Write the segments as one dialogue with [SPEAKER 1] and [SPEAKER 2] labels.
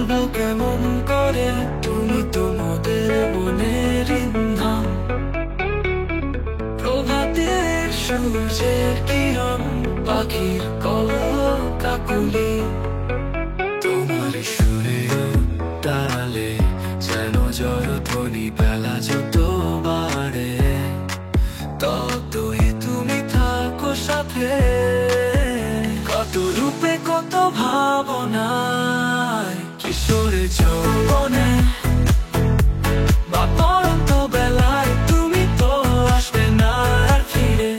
[SPEAKER 1] বলবো কেমন করে, তুমি তো মোদের মনের ইন্ধন। প্রভাতের সূর্যের কিরণ, পাখির কলকাকলি, তোমার সুরে তালে যেন জয়ধ্বনি। বেলা যত বাড়ে ততই তুমি থাকো সাথে, কত রূপে কত ভাবনায়, কিশোরে যৌবনে বা পরন্ত বেলায় তুমি তো আসবে না আর ফিরে।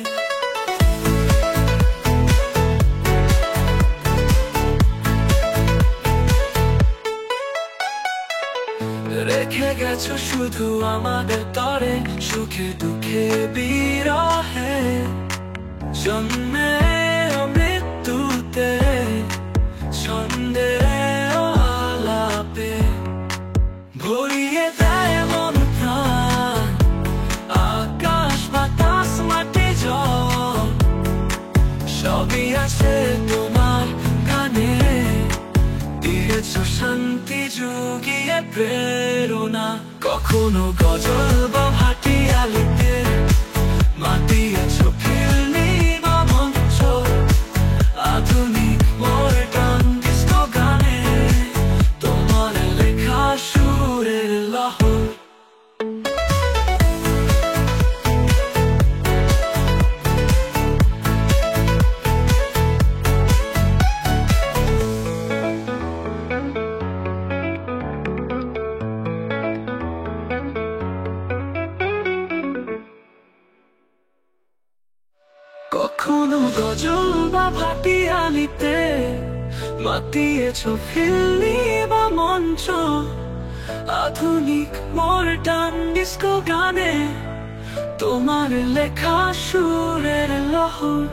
[SPEAKER 1] রেখে গেছো শুধু আমাদের তরে, সুখে দুঃখে বিরহে, জন্মে ও মৃত্যুতে, ছন্দে ও আলাপে, ভরিয়ে দেয় মন প্রাণ। আকাশ বাতাস মাটি জল সবই আছে তোমার গানে, দিয়েছো শান্তি জুগিয়ে প্রেরণা। কখনো গজল বা ভাটিয়ালিতে মাতিয়েছো ফিল্মি বা মঞ্চ, আধুনিক মডার্ন ডিস্কো গানে তোমার লেখা সুরের লহর। কখনো গজল বা ভাটিয়ালিতে মাতিয়েছো ফিল্মি বা মঞ্চ, আধুনিক মডার্ন ডিস্কো গানে তোমার লেখা সুরের লহর।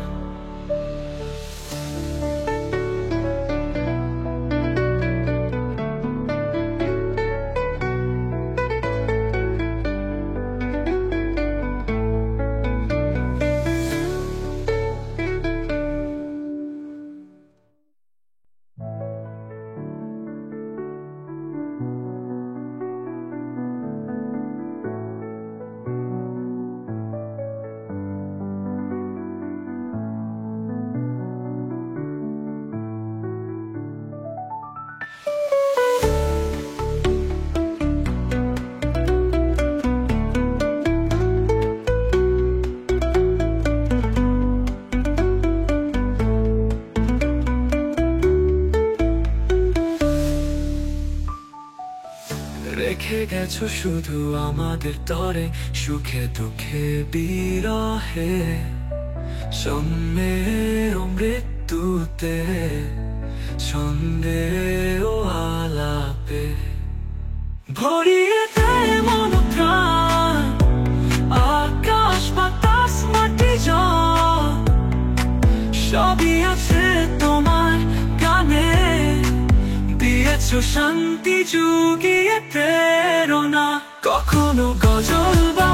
[SPEAKER 1] রেখে গেছো শুধু আমাদের তরে, সুখে দুঃখে বিরহে, জন্মে ও মৃত্যুতে, ছন্দে ও আলাপে, ভরিয়ে দেয় মন প্রাণ। আকাশ বাতাস মাটি জল সবই আছে তোমার গানে, দিয়েছো শান্তি জুগিয়ে প্রেরণা। কখনো গজল বা